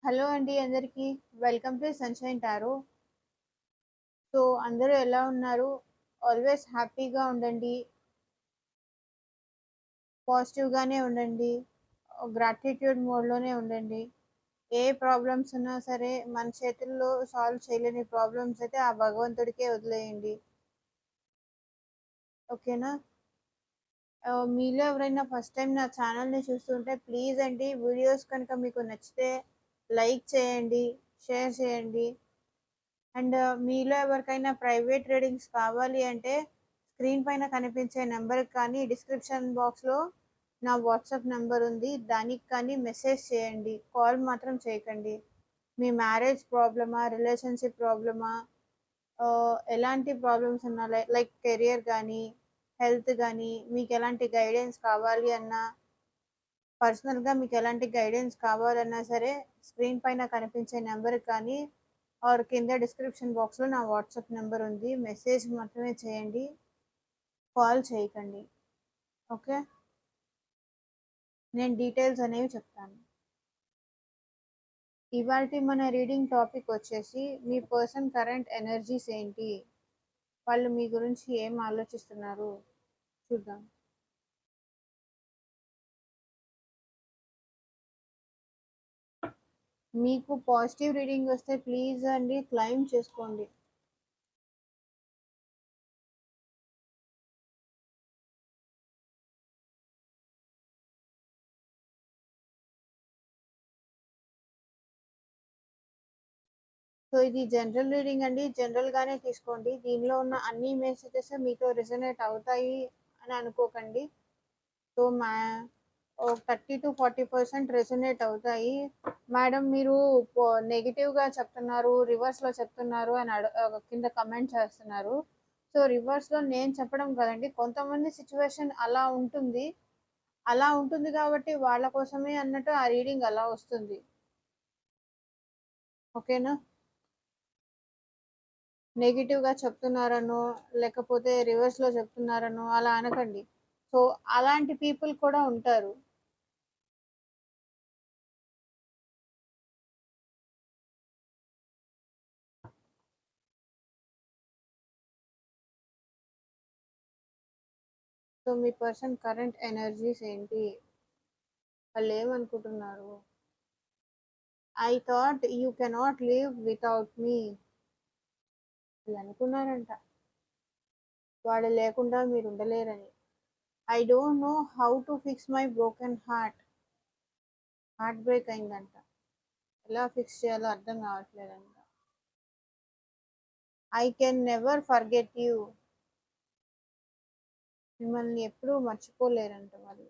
Hello అండి అందరికీ. Welcome to sunshine tarot. So, అందరూ ఎలా ఉన్నారు? ఆల్వేస్ హ్యాపీగా ఉండండి. పాజిటివ్‌గానే ఉండండి. గ్రాటిట్యూడ్ మోడ్‌లోనే ఉండండి. ఏ ప్రాబ్లమ్స్ ఉన్నా సరే మన చేతుల్లో సాల్వ్ చేయలేని ప్రాబ్లమ్స్ అయితే ఆ భగవంతుడికే వదిలేయండి. ఓకేనా? మీలో ఎవరైనా ఫస్ట్ టైమ్ నా ఛానల్‌ని చూస్తుంటే ప్లీజ్ అండి వీడియోస్ కనుక మీకు నచ్చితే లైక్ చేయండి, షేర్ చేయండి. అండ్ మీలో ఎవరికైనా ప్రైవేట్ రీడింగ్స్ కావాలి అంటే స్క్రీన్ పైన కనిపించే నెంబర్కి కానీ డిస్క్రిప్షన్ బాక్స్లో నా వాట్సాప్ నెంబర్ ఉంది, దానికి కానీ మెసేజ్ చేయండి, కాల్ మాత్రం చేయకండి. మీ మ్యారేజ్ ప్రాబ్లమా, రిలేషన్షిప్ ప్రాబ్లమా, ఎలాంటి ప్రాబ్లమ్స్ ఉన్నా లైక్ కెరియర్ కానీ హెల్త్ కానీ మీకు ఎలాంటి గైడెన్స్ కావాలి అన్నా, పర్సనల్గా మీకు ఎలాంటి గైడెన్స్ కావాలన్నా సరే స్క్రీన్ పైన కనిపించే నెంబర్కి కానీ ఆర్ కింద డిస్క్రిప్షన్ బాక్స్లో నా వాట్సాప్ నెంబర్ ఉంది, మెసేజ్ మాత్రమే చేయండి, కాల్ చేయకండి. ఓకే, నేను డీటెయిల్స్ అనేవి చెప్తాను. ఇవాల్టి మన రీడింగ్ టాపిక్ వచ్చేసి మీ పర్సన్ కరెంట్ ఎనర్జీస్ ఏంటి, వాళ్ళు మీ గురించి ఏం ఆలోచిస్తున్నారు చూద్దాం. మీకు పాజిటివ్ రీడింగ్ వస్తే ప్లీజ్ అండి క్లైమ్ చేసుకోండి. సో ఇది జనరల్ రీడింగ్ అండి, జనరల్గానే తీసుకోండి. దీనిలో ఉన్న అన్ని మెసేజెస్ మీతో రెజొనేట్ అవుతాయి అని అనుకోకండి. సో 30-40% రెజొనేట్ అవుతాయి. మేడం మీరు నెగిటివ్గా చెప్తున్నారు, రివర్స్లో చెప్తున్నారు అని కింద కమెంట్ చేస్తున్నారు. సో రివర్స్లో నేను చెప్పడం కదండి, కొంతమంది సిచ్యువేషన్ అలా ఉంటుంది కాబట్టి వాళ్ళ కోసమే అన్నట్టు ఆ రీడింగ్ అలా వస్తుంది. ఓకేనా? నెగిటివ్‌గా చెప్తున్నారనో, లేకపోతే రివర్స్‌లో చెప్తున్నారనో అలా అనకండి. సో, అలాంటి పీపుల్ కూడా ఉంటారు. సో, మీ పర్సన్ కరెంట్ ఎనర్జీస్ ఏంటి? వాళ్ళేమనుకుంటున్నారు? I thought you cannot live without me. వాళ్ళు అనుకున్నారంట, వాడు లేకుండా మీరు ఉండలేరని. I don't know how to fix my broken heart. Heart break అయిందంట. ఎలా ఫిక్స్ చేయాలో అర్థం కావట్లేదంట. I can never forget you. మిమ్మల్ని ఎప్పుడూ మర్చిపోలేరంట వాళ్ళు.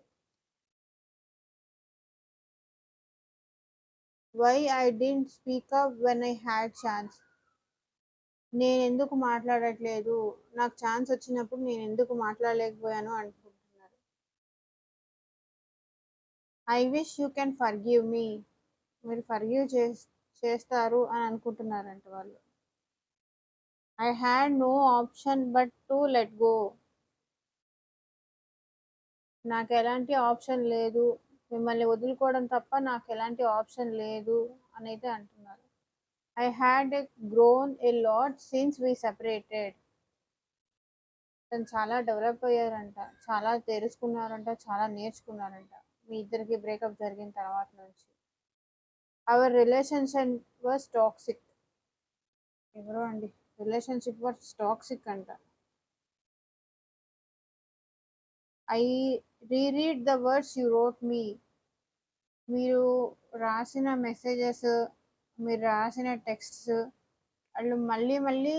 Why I didn't speak up when I had chance. నేనెందుకు మాట్లాడట్లేదు, నాకు ఛాన్స్ వచ్చినప్పుడు నేనెందుకు మాట్లాడలేకపోయాను అనుకుంటున్నారు. I wish you can forgive me. మీరు చేస్తారు అని అనుకుంటున్నారంట వాళ్ళు. I had no option but to let go. నాకు ఎలాంటి ఆప్షన్ లేదు, మిమ్మల్ని వదులుకోవడం తప్ప నాకు ఎలాంటి ఆప్షన్ లేదు అని అయితే అంటున్నారు. I had grown a lot since we separated. తను చాలా డెవలప్ అయ్యారంట, చాలా తెలుసుకున్నారంట, చాలా నేర్చుకున్నారంట మీ ఇద్దరికి బ్రేకప్ జరిగిన తర్వాత నుంచి. Our relationship was toxic. ఎవరో అండి, రిలేషన్షిప్ వాస్ టాక్సిక్ అంట. I reread the words you wrote me. మీరు రాసిన మెసేజెస్, మీరు రాసిన టెక్స్ట్స్ వాళ్ళు మళ్ళీ మళ్ళీ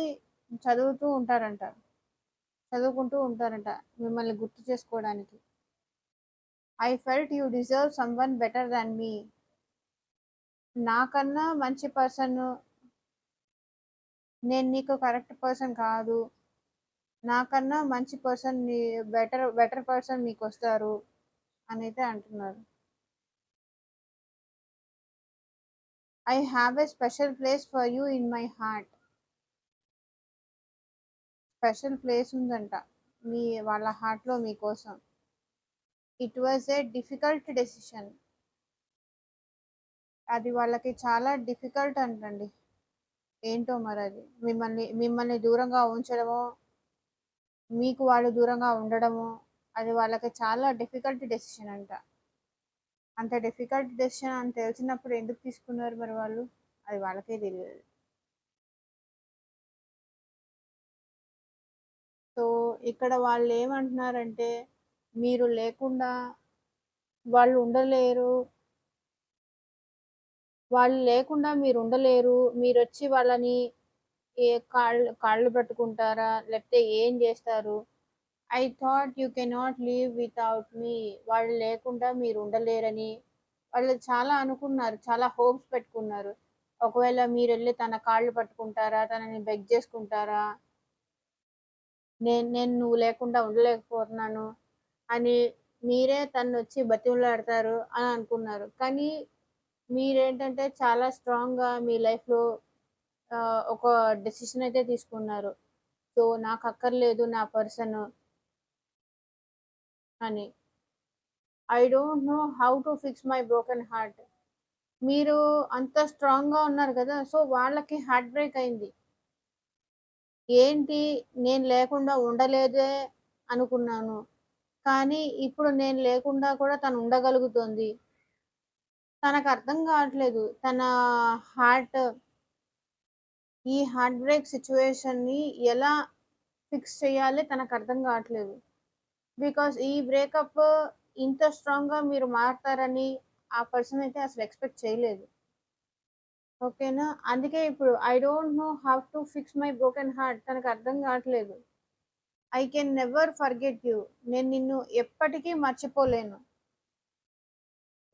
చదువుకుంటూ ఉంటారంట మిమ్మల్ని గుర్తు చేసుకోవడానికి. I felt you deserve someone better than me. నాకన్నా మంచి పర్సన్, నేను నీకు కరెక్ట్ పర్సన్ కాదు, నాకన్నా మంచి పర్సన్, బెటర్ పర్సన్ మీకు వస్తారు అని అయితే అంటున్నారు. I have a special place for you in my heart. Special place ఉందంట మీ వాళ్ళ హార్ట్లో మీకోసం. It was a difficult decision. అది వాళ్ళకి చాలా డిఫికల్ట్ అంటండి. ఏంటో మరది. మిమ్మల్ని మిమ్మల్ని దూరంగా ఉంచడమో, మీకు వాళ్ళు దూరంగా ఉండడమో, అది వాళ్ళకి చాలా డిఫికల్ట్ డెసిషన్ అంట. అంత డిఫికల్ట్ డెసిషన్ అని తెలిసినప్పుడు ఎందుకు తీసుకున్నారు మరి వాళ్ళు? అది వాళ్ళకే తెలియదు. సో, ఇక్కడ వాళ్ళేమంటున్నారంటే, మీరు లేకుండా వాళ్ళు ఉండలేరు. వాళ్ళు లేకుండా మీరుండలేరు. మీరొచ్చి వాళ్ళని కాళ్ళు కాళ్ళు పట్టుకుంటారా? లేకపోతే ఏం జేస్తారు? I thought you cannot live without me. వాళ్ళు లేకుండా మీరుండలేరని వాళ్ళు చాలా అనుకున్నారు. చాలా హోప్స్ పెట్టుకున్నారు. ఒకవేళ మీరెళ్లి తన కాళ్ళు పట్టుకుంటారా? తనని బెగ్ చేసుకుంటారా? నేను నువ్వు లేకుండా ఉండలేకపోతున్నాను అని మీరే తననొచ్చి బతిమలాడతారు అని అనుకున్నారు. కానీ మీరేంటంటే చాలా స్ట్రాంగ్‌గా మీ లైఫ్‌లో ఒక డెసిషన్ అయితే తీసుకున్నారు. సో, నాకక్కర్లేదు నా పర్సను అని. I don't know how to fix my broken heart. మీరు అంత స్ట్రాంగ్‌గా ఉన్నారు గదా! సో, వాళ్ళకి హార్ట్ బ్రేక్ అయింది. ఏంటి నేను లేకుండా ఉండలేదే అనుకున్నాను. కానీ ఇప్పుడు నేను లేకుండా కూడా తను ఉండగలుగుతోంది. తనకర్థం గావట్లేదు. తన హార్ట్ ఈ హార్ట్ బ్రేక్ సిట్యుయేషన్‌ని ఎలా ఫిక్స్ చేయాలి తనకర్థం గావట్లేదు. బికాజ్ ఈ బ్రేకప్ ఇంత స్ట్రాంగ్‌గా మీరు మారతారని ఆ పర్సన్ అయితే అసలు ఎక్స్‌పెక్ట్ చేయలేదు. ఓకేనా? అందుకే ఇప్పుడు I don't know how to fix my broken heart తనకర్థం గావట్లేదు. I can never forget you. నేను నిన్ను ఎప్పటికీ మర్చిపోలేను.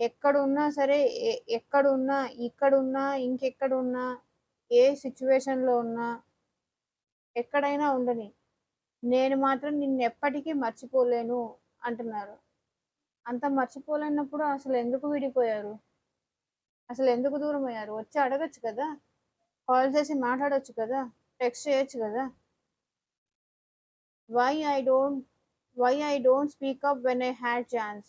ఎక్కడున్నా సరే, ఎక్కడున్నా, ఇక్కడున్నా, ఇంకెక్కడున్నా, ఏ సిట్యుయేషన్‌లో ఉన్నా, ఎక్కడైనా ఉండని. నేను మాత్రం నిన్నెప్పటికీ మర్చిపోలేను అంటున్నారు. అంత మర్చిపోలేనప్పుడు అసలెందుకు విడిపోయారు? అసలెందుకు దూరమయ్యారు? వచ్చి అడగొచ్చు కదా! కాల్ చేసి మాట్లాడొచ్చు కదా! టెక్స్ట్ చేయొచ్చు గదా! Why I don't why I don't speak up when I had chance.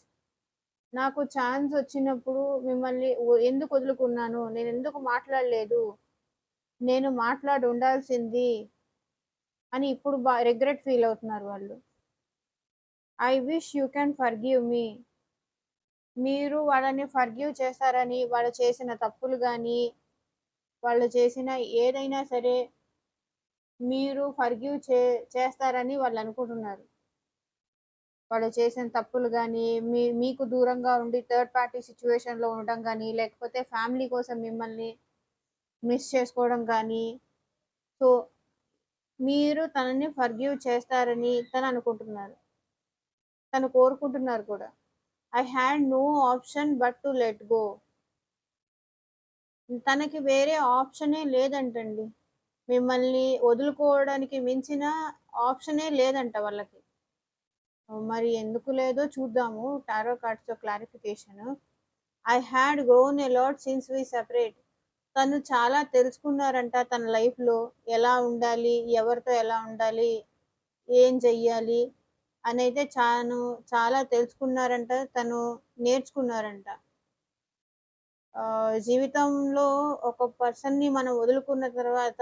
నాకు ఛాన్స్ వచ్చినప్పుడు మిమ్మల్ని ఎందుకు వదులుకున్నాను? నేనెందుకు మాట్లాడలేదు? నేను మాట్లాడి ఉండాల్సింది అని ఇప్పుడు రిగ్రెట్ ఫీల్ అవుతున్నారు వాళ్ళు. I wish you can forgive me. మీరు వాళ్ళని ఫర్‌గివ్ చేస్తారని, వాళ్ళు చేసిన తప్పులు గాని, వాళ్ళు చేసిన ఏదైనా సరే మీరు ఫర్‌గివ్ చేస్తారని వాళ్ళనుకుంటున్నారు. వాళ్ళు చేసిన తప్పులు గాని, మీకు దూరంగా ఉండి థర్డ్ పార్టీ సిట్యుయేషన్‌లో ఉండడం గాని, లేకపోతే ఫ్యామిలీ కోసం మిమ్మల్ని మిస్ చేసుకోవడం గాని, సో, మీరు తనని ఫర్‌గివ్ చేస్తారని తననుకుంటున్నారు. తను కోరుకుంటున్నారు కూడా. I had no option but to let go. తనకి వేరే ఆప్షనే లేదంటండి. మిమ్మల్ని వదులుకోవడానికి మించిన ఆప్షనే లేదంట వాళ్ళకి. మరి ఎందుకు లేదో చూద్దాము. టారో కార్డ్స్‌తో clarification. I had grown a lot since we separate. తను చాలా తెలుసుకున్నారంట తన లైఫ్‌లో. ఎలా ఉండాలి? ఎవరితో ఎలా ఉండాలి? ఏం చెయ్యాలి? అనైతే చాలా తెలుసుకున్నారంట. తను నేర్చుకున్నారంట. జీవితంలో ఒక పర్సన్‌ని మనం వదులుకున్న తర్వాత,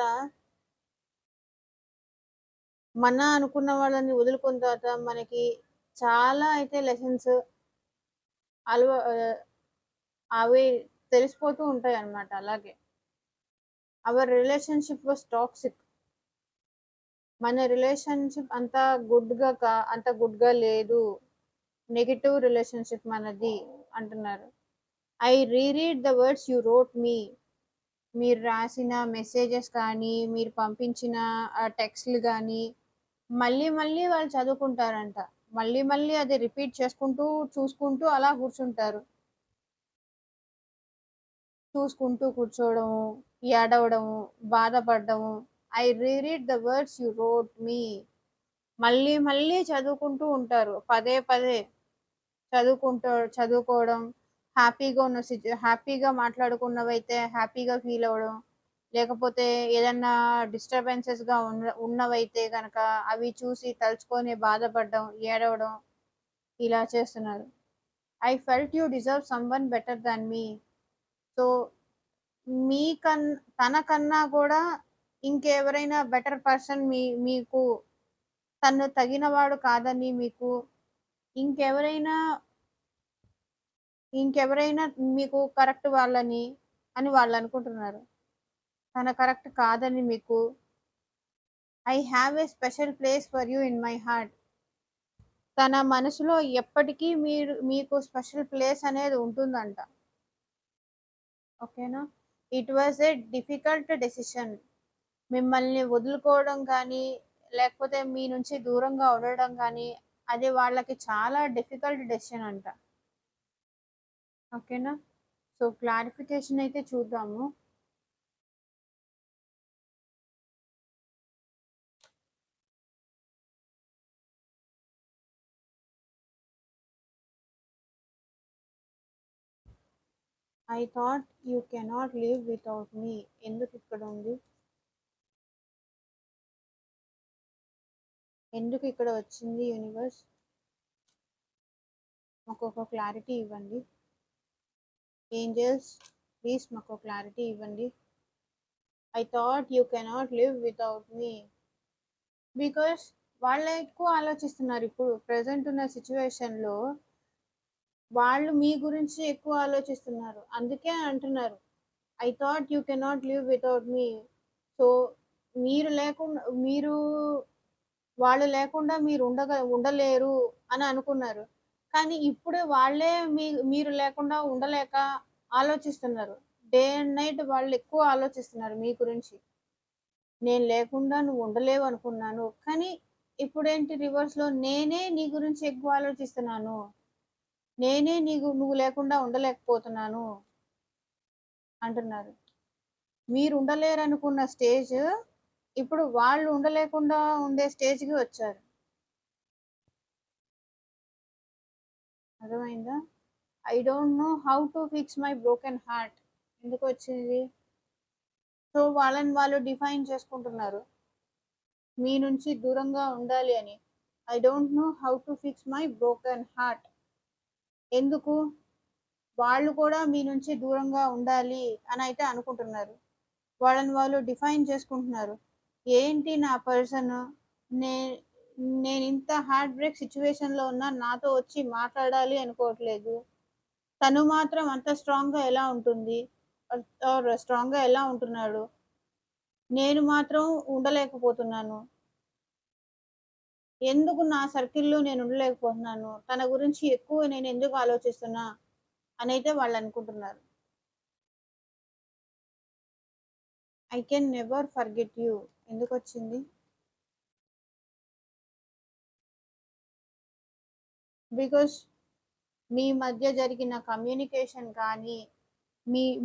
మన అనుకున్న వాళ్ళని వదులుకున్న తర్వాత మనకి చాలా అయితే లెసన్స్ ఆహ్, అవి తెలిసిపోతూ ఉంటాయన్నమాట అలాగే. Our relationship was toxic. మన రిలేషన్‌షిప్ అంత గుడ్‌గా లేదు. నెగెటివ్ రిలేషన్‌షిప్ మనది అంటున్నారు. I reread the words you wrote me. మీరు రాసిన మెసేజెస్ కానీ, మీరు పంపించిన టెక్స్ట్‌లు గానీ, మళ్ళీ మళ్ళీ వాళ్ళు చదువుకుంటారంట. మళ్ళీ మళ్ళీ అది రిపీట్ చేసుకుంటూ, చూసుకుంటూ అలా కూర్చుంటారు. చూసుకుంటూ కూర్చోవడము, ఏడవడము, బాధపడడము. I reread the words you wrote me. మళ్ళీ మళ్ళీ చదువుకుంటూ ఉంటారు. పదే పదే చదువుకోవడం, హ్యాపీగా మాట్లాడుకున్నవైతే హ్యాపీగా ఫీల్ అవ్వడం. లేకపోతే ఏదన్నా డిస్టర్బెన్సెస్‌గా ఉన్నవైతే గనక అవి చూసి తలుచుకొని బాధపడడం, ఏడవడం ఇలా చేస్తున్నారు. I felt you deserve someone better than me. So, తనకన్నా కూడా ఇంకెవరైనా బెటర్ పర్సన్ మీకు తను తగినవాడు కాదని మీకు ఇంకెవరైనా ఇంకెవరైనా మీకు కరెక్ట్ వాళ్ళని అని వాళ్ళనుకుంటున్నారు. తను కరెక్ట్ కాదని మీకు. I have a special place for you in my heart. తన మనసులో ఎప్పటికీ మీకు స్పెషల్ ప్లేస్ అనేది ఉంటుందంట. ఓకేనా? It was a difficult decision. మిమ్మల్ని వదులుకోవడం కానీ, లేకపోతే మీ నుంచి దూరంగా ఉండడం గానీ, అది వాళ్ళకి చాలా డిఫికల్ట్ డెసిషన్ అంట. ఓకేనా? సో, క్లారిఫికేషన్ అయితే చూద్దాము. I thought you cannot live without me. ఎందుకిక్కడ ఉంది? ఎందుకిక్కడ వచ్చింది యూనివర్స్? మాకొక క్లారిటీ ఇవ్వండి. ఏంజెల్స్ ప్లీజ్ మాకు క్లారిటీ ఇవ్వండి. I thought you cannot live without me. Because వాళ్ళే ఎక్కువ ఆలోచిస్తున్నారు ఇప్పుడు ప్రెజెంట్ ఉన్న సిచ్యువేషన్‌లో. వాళ్ళు మీ గురించి ఎక్కువ ఆలోచిస్తున్నారు. అందుకే అంటున్నారు. I thought you cannot live without me. So, మీరు వాళ్ళు లేకుండా ఉండలేరు అని అనుకున్నారు. కానీ ఇప్పుడు వాళ్ళే మీరు లేకుండా ఉండలేక ఆలోచిస్తున్నారు. డే అండ్ నైట్ వాళ్ళు ఎక్కువ ఆలోచిస్తున్నారు మీ గురించి. నేను లేకుండా నువ్వు ఉండలేవు అనుకున్నాను. కానీ ఇప్పుడేంటి రివర్స్‌లో నేనే నీ గురించి ఎక్కువ ఆలోచిస్తున్నాను. నేనే నువ్వు లేకుండా ఉండలేకపోతున్నాను అంటున్నారు. మీరు ఉండలేరనుకున్న స్టేజ్ ఇప్పుడు వాళ్ళు ఉండలేకుండా ఉండే స్టేజ్‌కి వచ్చారు. అర్థమైందా? I don't know how to fix my broken heart. ఎందుకొచ్చింది? సో, వాళ్ళని వాళ్ళు డిఫైన్ చేసుకుంటున్నారు. మీ నుంచి దూరంగా ఉండాలి అని. I don't know how to fix my broken heart. ఎందుకు? వాళ్ళు కూడా మీ నుంచి దూరంగా ఉండాలి అనయితే అనుకుంటున్నారు. వాళ్ళని వాళ్ళు డిఫైన్ చేసుకుంటున్నారు. ఏంటి నా పర్సన్ నే నేనింత హార్ట్ బ్రేక్ సిట్యుయేషన్‌లో ఉన్నా నాతో వచ్చి మాట్లాడాలి అనుకోవట్లేదు. తను మాత్రం అంత స్ట్రాంగ్‌గా ఎలా ఉంటుంది? స్ట్రాంగ్‌గా ఎలా ఉంటున్నాడు? నేను మాత్రం ఉండలేకపోతున్నాను. ఎందుకు నా సర్కిల్‌లో నేను ఉండలేకపోతున్నాను? తన గురించి ఎక్కువ నేనెందుకు ఆలోచిస్తున్నా? అనైతే వాళ్ళనుకుంటున్నారు. I can never forget you. ఎందుకొచ్చింది? బికాస్ మీ మధ్య జరిగిన కమ్యూనికేషన్ కానీ,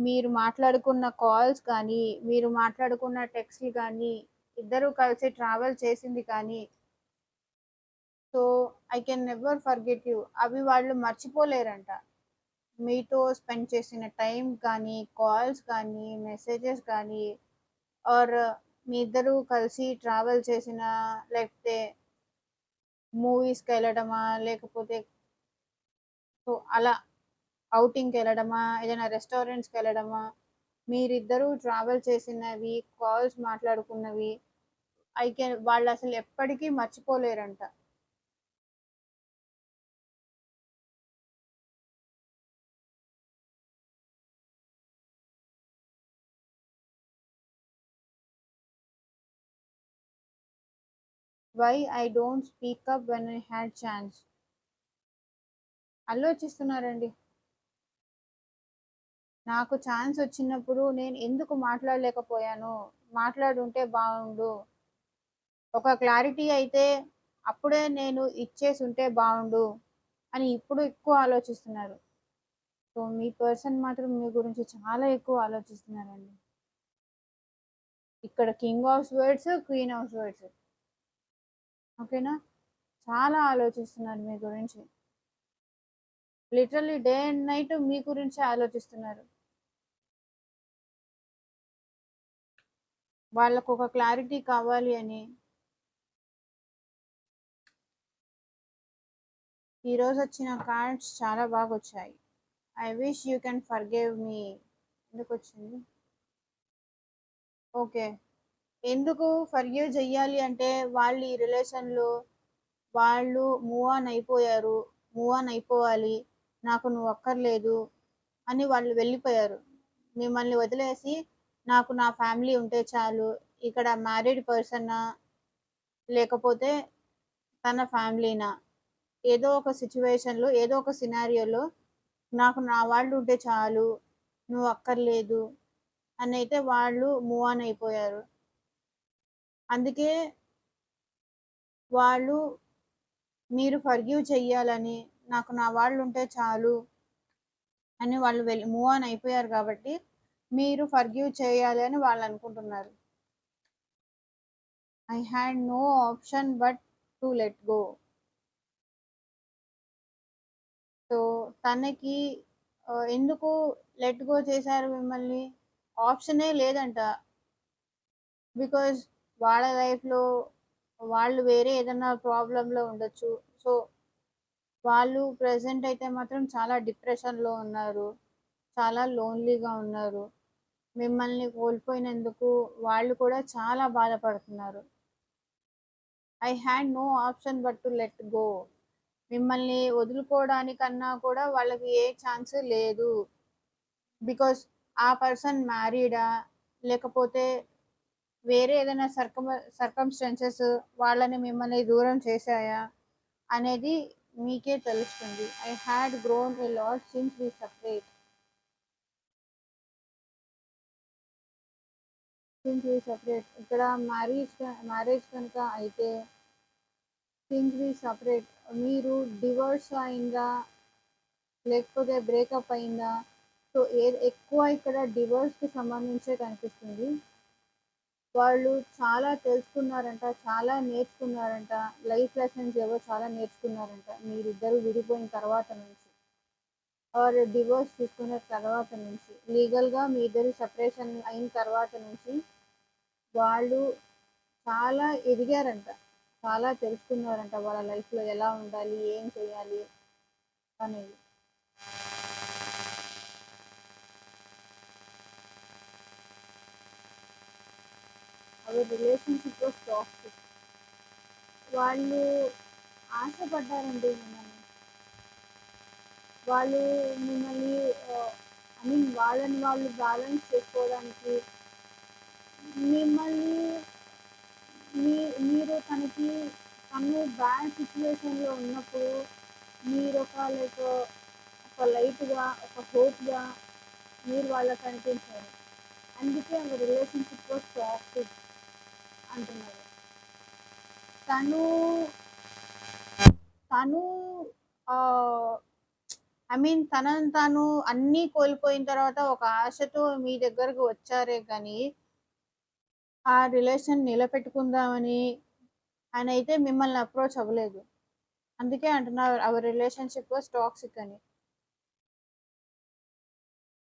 మీరు మాట్లాడుకున్న కాల్స్ కానీ, మీరు మాట్లాడుకున్న టెక్స్ట్‌లు గానీ, ఇద్దరూ కలిసి ట్రావెల్ చేసింది కానీ, so, I can never forget you. అవి వాళ్ళు మర్చిపోలేరంట. మీతో స్పెండ్ చేసిన టైం కానీ, కాల్స్ కానీ, మెసేజెస్ కానీ ఆర్ మీ ఇద్దరూ కలిసి ట్రావెల్ చేసిన లేకపోతే మూవీస్‌కెళ్ళడమా, లేకపోతే సో, అలా ఔటింగ్‌కెళ్ళడమా, ఏదైనా రెస్టారెంట్స్‌కెళ్ళడమా, మీరిద్దరూ ట్రావెల్ చేసినవి, కాల్స్ మాట్లాడుకున్నవి వాళ్ళసలు ఎప్పటికీ మర్చిపోలేరంట. Why I don't speak up when I had chance. ఆలోచిస్తున్నారండి. నాకు ఛాన్స్ వచ్చినప్పుడు నేను ఎందుకు మాట్లాడలేకపోయాను? మాట్లాడుంటే బావుండు. ఒక క్లారిటీ అయితే అప్పుడే నేను ఇచ్చేసుంటే బావుండు అని ఇప్పుడు ఎక్కువ ఆలోచిస్తున్నారు. సో, మీ పర్సన్ మాత్రం మీ గురించి చాలా ఎక్కువ ఆలోచిస్తున్నారండి. ఇక్కడ king of swords, queen of swords. ఓకేనా? చాలా ఆలోచిస్తున్నారు మీ గురించి. లిటరల్లీ డే అండ్ నైట్ మీ గురించే ఆలోచిస్తున్నారు. వాళ్ళకొక క్లారిటీ కావాలి అని. ఈరోజొచ్చిన కార్డ్స్ చాలా బాగొచ్చాయి. I wish you can forgive me. ఎందుకొచ్చింది? ఓకే. ఎందుకు ఫర్‌గివ్ జెయ్యాలి అంటే, వాళ్ళు ఈ రిలేషన్‌లో వాళ్ళు మూవ్ ఆన్ అయిపోయారు. మూవ్ ఆన్ అయిపోవాలి. నాకు నువ్వు అక్కర్లేదు అని వాళ్ళు వెళ్ళిపోయారు. మిమ్మల్ని వదిలేసి నాకు నా ఫ్యామిలీ ఉంటే చాలు. ఇక్కడ మ్యారీడ్ పర్సనా? లేకపోతే తన ఫ్యామిలీనా? ఏదో ఒక సిట్యుయేషన్‌లో, ఏదో ఒక సినారియోలో నాకు నా వాళ్ళు ఉంటే చాలు. నువ్వు అక్కర్లేదు అనైతే వాళ్ళు మూవ్ ఆన్ అయిపోయారు. అందుకే వాళ్ళు మీరు ఫర్‌గివ్ చెయ్యాలని, నాకు నా వాళ్ళుంటే చాలు అని వాళ్ళు మూవ్ ఆన్ అయిపోయారు కాబట్టి, మీరు ఫర్‌గివ్ చేయాలి అని వాళ్ళనుకుంటున్నారు. I had no option but to let go. So, తనకి ఎందుకు లెట్ గో చేశారు మిమ్మల్ని? ఆప్షనే లేదంట. బికాజ్ వాళ్ళ లైఫ్‌లో వాళ్ళు వేరే ఏదన్నా ప్రాబ్లమ్‌లో ఉండొచ్చు. సో, వాళ్ళు ప్రెజెంట్ అయితే మాత్రం చాలా డిప్రెషన్‌లో ఉన్నారు. చాలా లోన్‌లీగా ఉన్నారు. మిమ్మల్ని కోల్పోయినందుకు వాళ్ళు కూడా చాలా బాధపడుతున్నారు. I had no option but to let go. మిమ్మల్ని వదులుకోవడానికన్నా కూడా వాళ్ళకి ఏ ఛాన్స్ లేదు. బికాజ్ ఆ పర్సన్ మ్యారీడా? లేకపోతే వేరే ఏదైనా సర్కమ్‌స్టాన్సెస్ వాళ్ళని మిమ్మల్ని దూరం చేశాయా? అనేది మీకే తెలుస్తుంది. I had grown a lot since we separate. ఇక్కడ మ్యారేజ్ కనుక అయితే సిన్స్ వి సెపరేట్ మీరు డివోర్స్ అయిందా? లేకపోతే బ్రేకప్ అయిందా? సో, ఎక్కువ ఇక్కడ డివోర్స్‌కి సంబంధించే కనిపిస్తుంది. వాళ్ళు చాలా తెలుసుకున్నారంట. చాలా నేర్చుకున్నారంట. లైఫ్ లెసన్స్ ఏవో చాలా నేర్చుకున్నారంట. మీరిద్దరూ విడిపోయిన తర్వాత నుంచి. ఆర్ డివోర్స్ తీసుకున్న తర్వాత నుంచి. లీగల్‌గా మీ ఇద్దరు సెపరేషన్ అయిన తర్వాత నుంచి వాళ్ళు చాలా ఎదిగారంట. చాలా తెలుసుకున్నారంట. వాళ్ళ లైఫ్‌లో ఎలా ఉండాలి? ఏం చేయాలి? అనేది. Hour relationship was toxic. వాళ్ళు ఆశపడ్డారండి మిమ్మల్ని. వాళ్ళు మిమ్మల్ని ఐ మీన్ వాళ్ళని వాళ్ళు బ్యాలెన్స్ చేసుకోవడానికి మిమ్మల్ని మీ మీరు తను బ్యాడ్ సిట్యుయేషన్‌లో ఉన్నప్పుడు ఒక లైట్‌గా, ఒక హోప్‌గా మీరు వాళ్ళకి కనిపించారు. అందుకే ఆమె రిలేషన్‌షిప్ వాస్ టాక్సిక్ అంటున్నారు. తను తను ఆహ్, ఐ మీన్ తనని తాను అన్నీ కోల్పోయిన తర్వాత ఒక ఆశతో మీ దగ్గరకు వచ్చారే కానీ, ఆ రిలేషన్ నిలబెట్టుకుందామని ఆయనైతే మిమ్మల్ని అప్రోచ్ అవ్వలేదు. అందుకే అంటున్నారు అవర్ రిలేషన్‌షిప్ వాస్ టాక్సిక్ అని.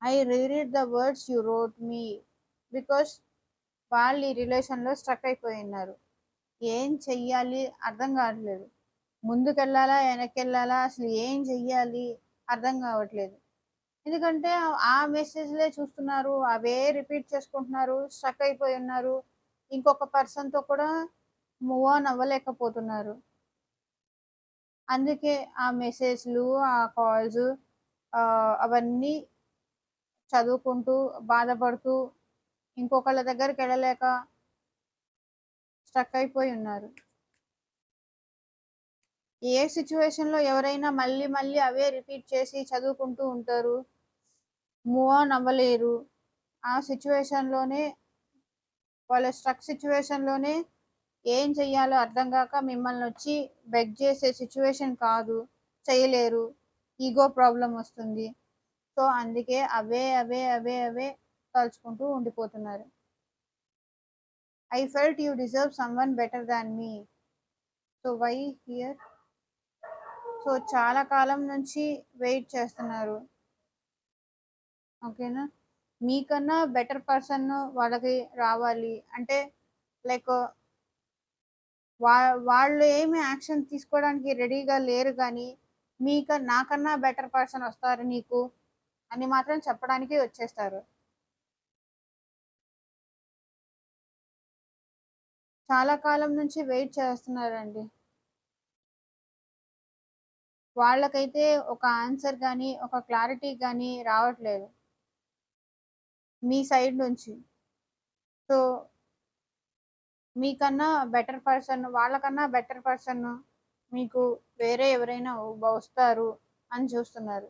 I reread the words you wrote me because వాళ్ళు ఈ రిలేషన్‌లో స్ట్రక్ అయిపోయున్నారు. ఏం చెయ్యాలి అర్థం కావట్లేదు. ముందుకెళ్ళాలా? వెనక్కెళ్ళాలా? అసలు ఏం చెయ్యాలి? అర్థం కావట్లేదు. ఎందుకంటే ఆ మెసేజ్‌లే చూస్తున్నారు. అవే రిపీట్ చేసుకుంటున్నారు. స్ట్రక్ అయిపోయి ఉన్నారు. ఇంకొక పర్సన్‌తో కూడా మూవ్ ఆన్ అవ్వలేకపోతున్నారు. అందుకే ఆ మెసేజ్‌లు, ఆ కాల్స్ అవన్నీ చదువుకుంటూ, బాధపడుతూ, ఇంకొకళ్ళ దగ్గరికెళ్ళలేక స్ట్రక్ అయిపోయి ఉన్నారు. ఏ సిట్యుయేషన్‌లో ఎవరైనా మళ్ళీ, మళ్ళీ అవే రిపీట్ చేసి చదువుకుంటూ ఉంటారు. మూవ్ ఆన్ అవ్వలేరు. ఆ సిట్యుయేషన్‌లోనే వాళ్ళ స్ట్రక్ సిట్యుయేషన్‌లోనే ఏం చెయ్యాలో అర్థం గాక మిమ్మల్నొచ్చి బెగ్ చేసే సిట్యుయేషన్ కాదు. చేయలేరు. ఈగో ప్రాబ్లమ్ వస్తుంది. సో, అందుకే అవే తలుచుకుంటూ ఉండిపోతున్నారు. I felt you deserve someone better than me. So, why here? So, చాలా కాలం నుంచి వెయిట్ చేస్తున్నారు. ఓకేనా? మీకన్నా బెటర్ పర్సన్ వాళ్ళకి రావాలి. అంటే లైక్ వా వాళ్ళు ఏమి యాక్షన్ తీసుకోవడానికి రెడీగా లేరు గానీ, నాకన్నా బెటర్ పర్సన్ వస్తారు నీకు అని మాత్రం చెప్పడానికి వచ్చేస్తారు. చాలా కాలం నుంచి వెయిట్ చేస్తున్నారండి. వాళ్ళకైతే ఒక ఆన్సర్ గాని, ఒక క్లారిటీ గాని రావట్లేదు మీ సైడ్ నుంచి. సో, మీకన్నా బెటర్ పర్సన్ వాళ్ళకన్నా బెటర్ పర్సన్ మీకు వేరే ఎవరైనా వస్తారు అని చూస్తున్నారు.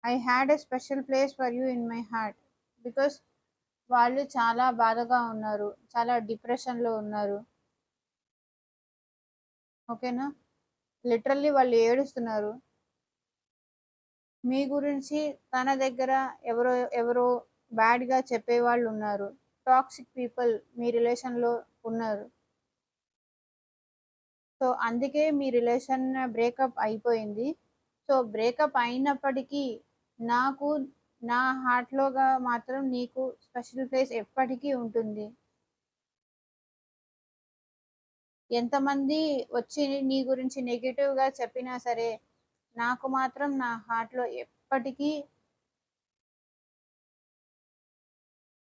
I had a special place for you in my heart. Because వాళ్ళు చాలా బాధగా ఉన్నారు. చాలా డిప్రెషన్‌లో ఉన్నారు. ఓకేనా? లిటరల్లీ వాళ్ళు ఏడుస్తున్నారు. మీ గురించి తన దగ్గర ఎవరో ఎవరో బ్యాడ్‌గా చెప్పేవాళ్ళున్నారు. టాక్సిక్ పీపుల్ మీ రిలేషన్‌లో ఉన్నారు. సో, అందుకే మీ రిలేషన్ బ్రేకప్ అయిపోయింది. సో, బ్రేకప్ అయినప్పటికీ నాకు నా హార్ట్‌లోగా మాత్రం నీకు స్పెషల్ ప్లేస్ ఎప్పటికీ ఉంటుంది. ఎంతమంది వచ్చి నీ గురించి నెగెటివ్‌గా చెప్పినా సరే, నాకు మాత్రం నా హార్ట్‌లో ఎప్పటికీ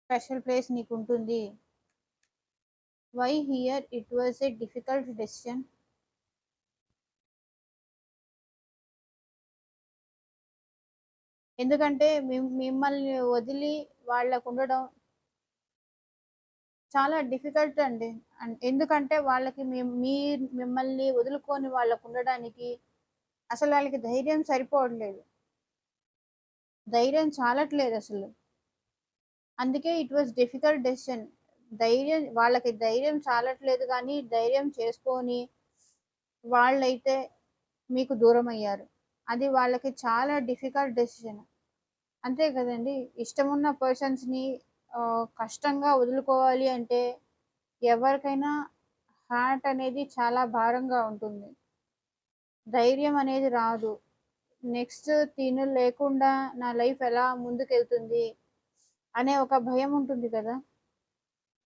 స్పెషల్ ప్లేస్ నీకుంటుంది. Why here it was a difficult decision. ఎందుకంటే మిమ్మల్ని వదిలి వాళ్ళకుండడం చాలా డిఫికల్ట్ అండి. ఎందుకంటే వాళ్ళకి మిమ్మల్ని వదులుకొని వాళ్ళకుండడానికి అసలు వాళ్ళకి ధైర్యం సరిపోవట్లేదు. ధైర్యం చాలట్లేదసలు. అందుకే ఇట్ వాస్ డిఫికల్ట్ డెసిషన్. వాళ్ళకి ధైర్యం చాలట్లేదు గానీ, ధైర్యం చేసుకొని వాళ్ళైతే మీకు దూరమయ్యారు. అది వాళ్ళకి చాలా డిఫికల్ట్ డెసిషన్. అంతే కదండీ! ఇష్టమున్న పర్సన్స్‌ని కష్టంగా వదులుకోవాలి అంటే ఎవరికైనా హార్ట్ అనేది చాలా భారంగా ఉంటుంది. ధైర్యం అనేది రాదు. నెక్స్ట్ తిను లేకుండా నా లైఫ్ ఎలా ముందుకెళ్తుంది అనే ఒక భయం ఉంటుంది కదా!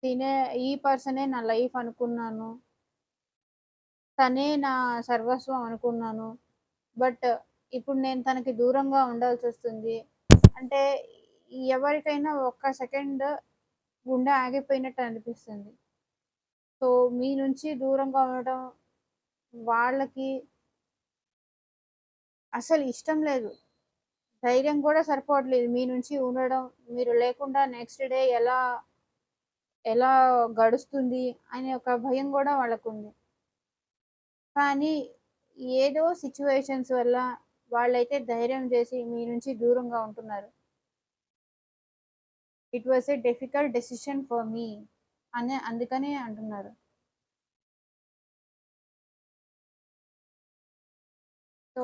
తినే ఈ పర్సనే నా లైఫ్ అనుకున్నాను. తనే నా సర్వస్వం అనుకున్నాను. బట్ ఇప్పుడు నేను తనకి దూరంగా ఉండాల్సొస్తుంది. అంటే ఎవరికైనా ఒక్క సెకండ్ గుండె ఆగిపోయినట్టు అనిపిస్తుంది. సో, మీ నుంచి దూరంగా ఉండటం వాళ్ళకి అసలు ఇష్టం లేదు. ధైర్యం కూడా సరిపోవట్లేదు. మీ నుంచి ఉండడం, మీరు లేకుండా నెక్స్ట్ డే ఎలా ఎలా గడుస్తుంది అనే ఒక భయం గూడా వాళ్ళకుంది. కానీ ఏదో సిట్యుయేషన్స్ వల్ల వాళ్ళైతే ధైర్యం చేసి మీ నుంచి దూరంగా ఉంటున్నారు. It was a difficult decision for me అందుకనే అంటున్నారు. సో,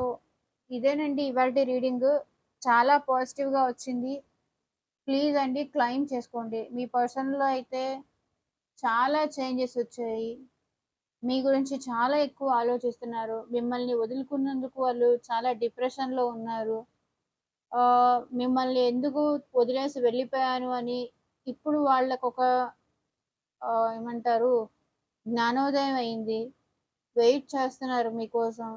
ఇదేనండి ఇవాల్టి రీడింగు. చాలా పాజిటివ్‌గా వచ్చింది. ప్లీజ్ అండి క్లెయిమ్ చేసుకోండి. మీ పర్సన్‌లో అయితే చాలా చేంజెస్ వచ్చాయి. మీ గురించి చాలా ఎక్కువ ఆలోచిస్తున్నారు. మిమ్మల్ని వదులుకున్నందుకు వాళ్ళు చాలా డిప్రెషన్‌లో ఉన్నారు. మిమ్మల్ని ఎందుకు వదిలేసి వెళ్ళిపోయాను అని ఇప్పుడు వాళ్ళకొక ఏమంటారు జ్ఞానోదయం అయింది. వెయిట్ చేస్తున్నారు మీకోసం.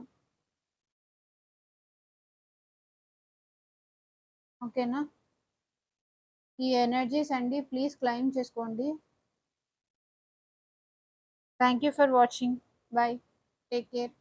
ఓకేనా? ఈ ఎనర్జీస్ అండి ప్లీజ్ క్లెయిమ్ చేసుకోండి. Thank you for watching. By. Take care.